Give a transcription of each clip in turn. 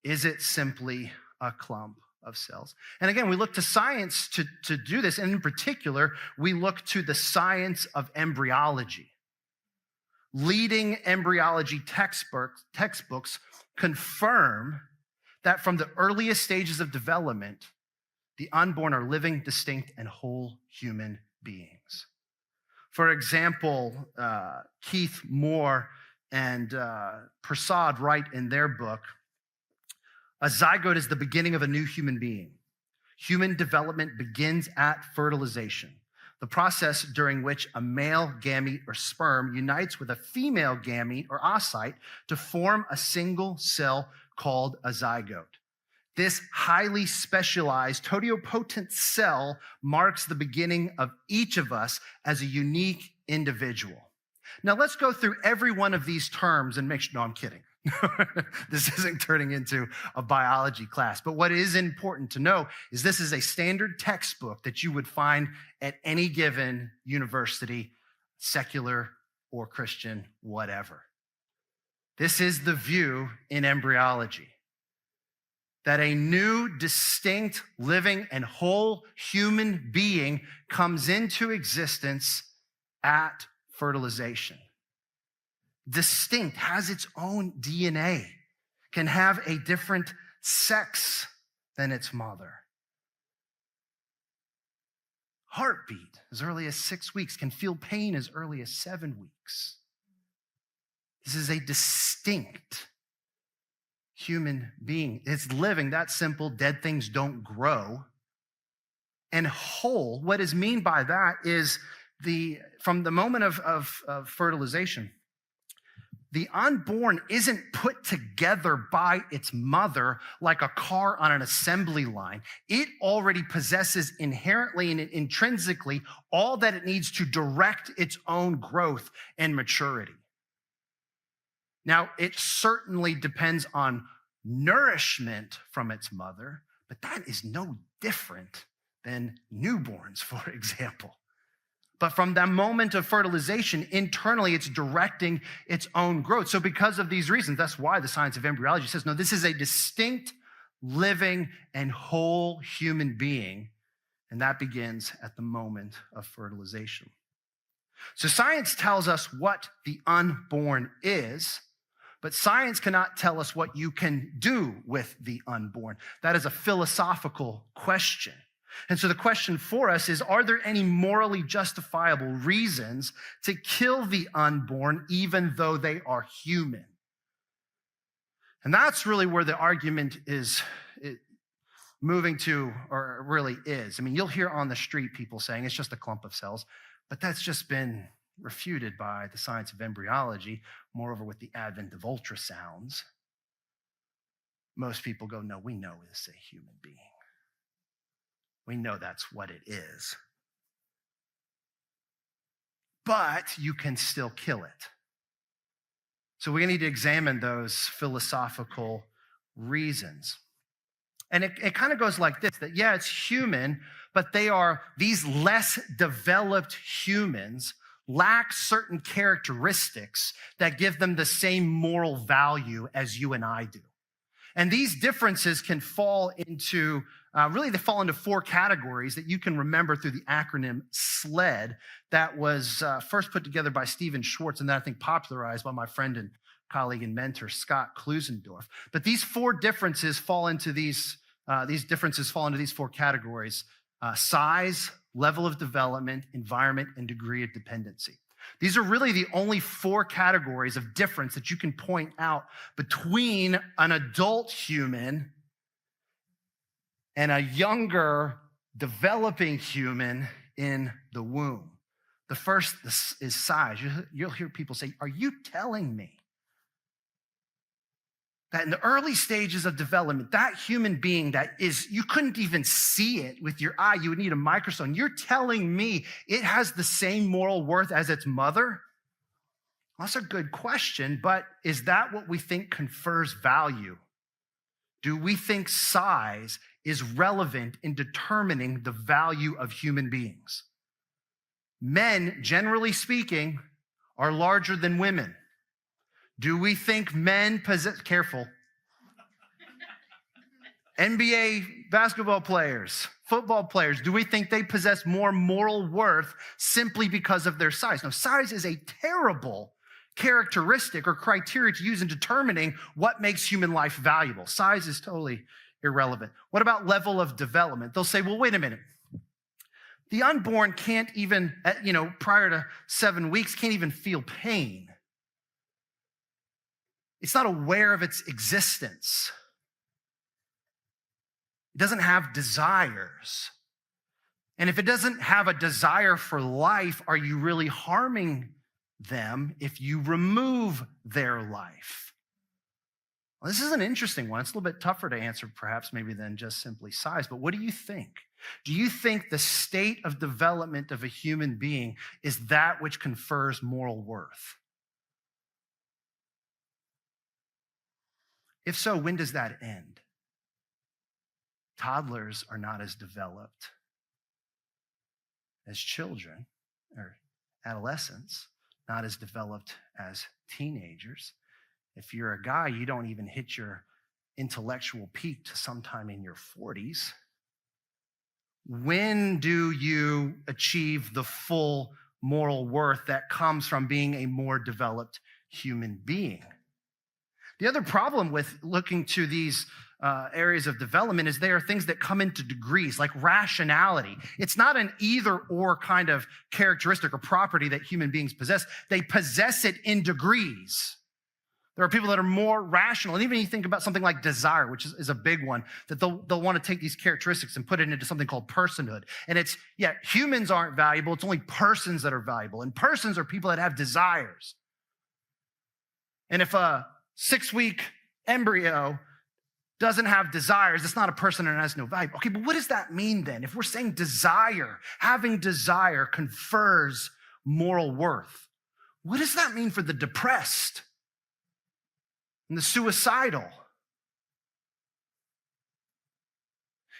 Is it simply a clump of cells? And again, we look to science to do this. And in particular, we look to the science of embryology. Leading embryology textbooks confirm that from the earliest stages of development, the unborn are living, distinct, and whole human beings. For example, Keith Moore and Prasad write in their book, a zygote is the beginning of a new human being. Human development begins at fertilization, the process during which a male gamete or sperm unites with a female gamete or oocyte to form a single cell called a zygote. This highly specialized totipotent cell marks the beginning of each of us as a unique individual. Now let's go through every one of these terms and make sure, no, I'm kidding. This isn't turning into a biology class. But what is important to know is this is a standard textbook that you would find at any given university, secular or Christian, whatever. This is the view in embryology, that a new, distinct, living, and whole human being comes into existence at fertilization. Distinct, has its own DNA, can have a different sex than its mother. Heartbeat as early as 6 weeks, can feel pain as early as 7 weeks. This is a distinct human being. It's living, that's simple. Dead things don't grow. And whole, what is mean by that is from the moment of fertilization, the unborn isn't put together by its mother like a car on an assembly line. It already possesses inherently and intrinsically all that it needs to direct its own growth and maturity. Now, it certainly depends on nourishment from its mother, but that is no different than newborns, for example. But from the moment of fertilization, internally, it's directing its own growth. So because of these reasons, that's why the science of embryology says, no, this is a distinct, living, and whole human being. And that begins at the moment of fertilization. So science tells us what the unborn is, but science cannot tell us what you can do with the unborn. That is a philosophical question. And so the question for us is, are there any morally justifiable reasons to kill the unborn even though they are human? And that's really where the argument is moving to, or really is. I mean, you'll hear on the street people saying it's just a clump of cells, but that's just been refuted by the science of embryology. Moreover, with the advent of ultrasounds, most people go, no, we know this is a human being. We know that's what it is. But you can still kill it. So we need to examine those philosophical reasons. And it kind of goes like this, that yeah, it's human, but these less developed humans lack certain characteristics that give them the same moral value as you and I do. And these differences can fall into, they fall into four categories that you can remember through the acronym SLED that was first put together by Stephen Schwartz and then I think popularized by my friend and colleague and mentor, Scott Klusendorf. But these four differences fall into these four categories: size, level of development, environment, and degree of dependency. These are really the only four categories of difference that you can point out between an adult human and a younger, developing human in the womb. The first is size. You'll hear people say, are you telling me that in the early stages of development, that human being you couldn't even see it with your eye, you would need a microscope. You're telling me it has the same moral worth as its mother? That's a good question, but is that what we think confers value? Do we think size is relevant in determining the value of human beings? Men, generally speaking, are larger than women. Do we think men possess, careful, NBA basketball players, football players, do we think they possess more moral worth simply because of their size? No, size is a terrible characteristic or criteria to use in determining what makes human life valuable. Size is totally irrelevant. What about level of development? They'll say, well, wait a minute. The unborn can't even, prior to 7 weeks, can't even feel pain. It's not aware of its existence. It doesn't have desires. And if it doesn't have a desire for life, are you really harming them if you remove their life? Well, this is an interesting one. It's a little bit tougher to answer, perhaps, maybe than just simply size. But what do you think? Do you think the state of development of a human being is that which confers moral worth? If so, when does that end? Toddlers are not as developed as children or adolescents, not as developed as teenagers. If you're a guy, you don't even hit your intellectual peak to sometime in your 40s. When do you achieve the full moral worth that comes from being a more developed human being? The other problem with looking to these areas of development is they are things that come into degrees, like rationality. It's not an either or kind of characteristic or property that human beings possess. They possess it in degrees. There are people that are more rational. And even you think about something like desire, which is a big one, that they'll want to take these characteristics and put it into something called personhood. And humans aren't valuable. It's only persons that are valuable. And persons are people that have desires. And if a 6-week embryo doesn't have desires, it's not a person and has no value. Okay, but what does that mean then? If we're saying desire, having desire confers moral worth, what does that mean for the depressed and the suicidal?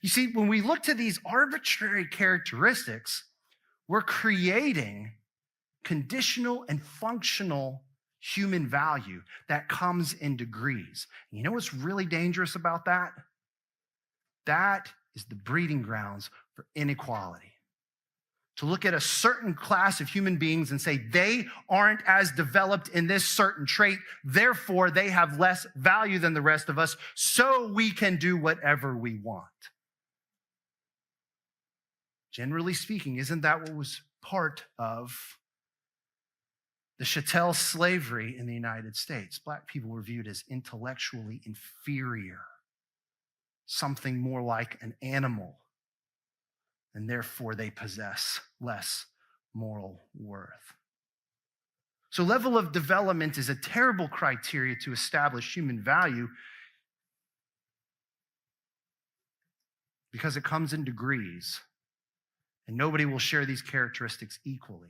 You see, when we look to these arbitrary characteristics, we're creating conditional and functional human value that comes in degrees. You know what's really dangerous about that? That is the breeding grounds for inequality. To look at a certain class of human beings and say they aren't as developed in this certain trait, therefore they have less value than the rest of us, so we can do whatever we want. Generally speaking, isn't that what was part of the chattel slavery in the United States? Black people were viewed as intellectually inferior, something more like an animal, and therefore they possess less moral worth. So level of development is a terrible criteria to establish human value because it comes in degrees, and nobody will share these characteristics equally.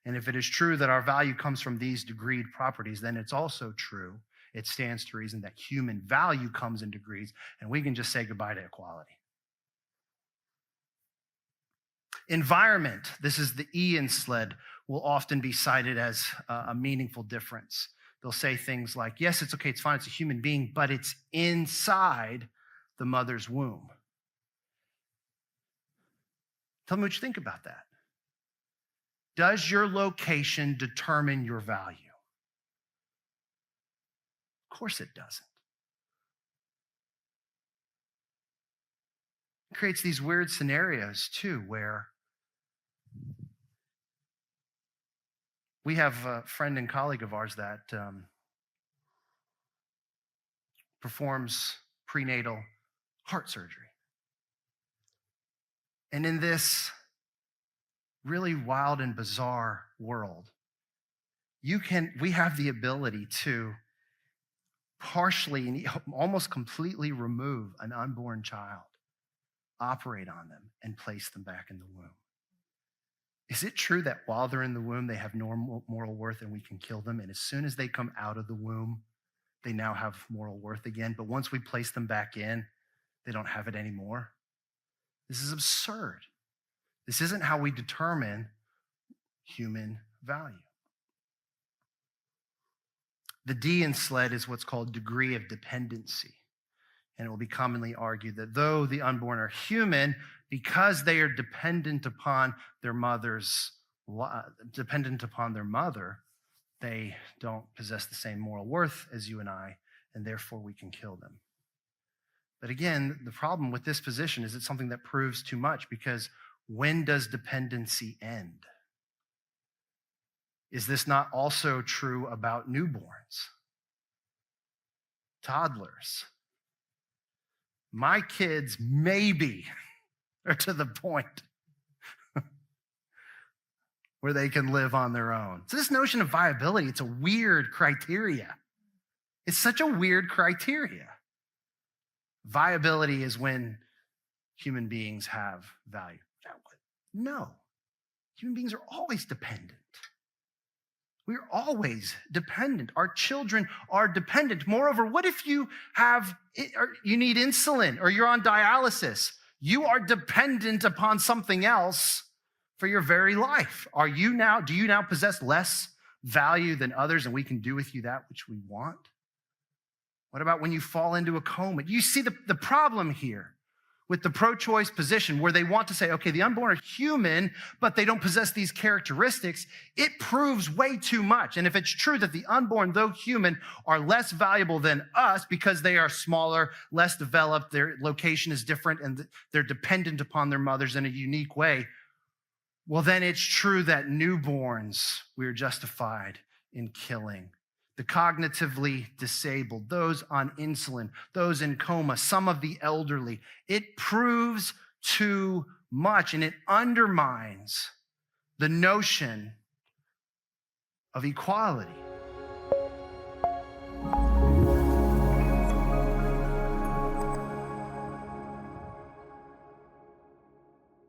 And if it is true that our value comes from these degreed properties, then it's also true, it stands to reason, that human value comes in degrees, and we can just say goodbye to equality. Environment, this is the E in SLED, will often be cited as a meaningful difference. They'll say things like, yes, it's okay, it's fine, it's a human being, but it's inside the mother's womb. Tell me what you think about that. Does your location determine your value? Of course it doesn't. It creates these weird scenarios too, where we have a friend and colleague of ours that performs prenatal heart surgery. And in this really wild and bizarre world, we have the ability to partially and almost completely remove an unborn child, operate on them, and place them back in the womb. Is it true that while they're in the womb, they have no moral worth and we can kill them? And as soon as they come out of the womb, they now have moral worth again. But once we place them back in, they don't have it anymore. This is absurd. This isn't how we determine human value. The D in SLED is what's called degree of dependency. And it will be commonly argued that though the unborn are human, because they are dependent upon their mother, they don't possess the same moral worth as you and I, and therefore we can kill them. But again, the problem with this position is it's something that proves too much, because when does dependency end? Is this not also true about newborns, toddlers? My kids maybe are to the point where they can live on their own. So this notion of viability, it's a weird criteria. It's such a weird criteria. Viability is when human beings have value. No, human beings are always dependent. We're always dependent. Our children are dependent. Moreover, what if you need insulin or you're on dialysis? You are dependent upon something else for your very life. Do you now possess less value than others, and we can do with you that which we want? What about when you fall into a coma? You see the problem here with the pro-choice position, where they want to say, okay, the unborn are human, but they don't possess these characteristics. It proves way too much. And if it's true that the unborn, though human, are less valuable than us because they are smaller, less developed, their location is different, and they're dependent upon their mothers in a unique way, well, then it's true that newborns we are justified in killing. The cognitively disabled, those on insulin, those in coma, some of the elderly. It proves too much, and it undermines the notion of equality.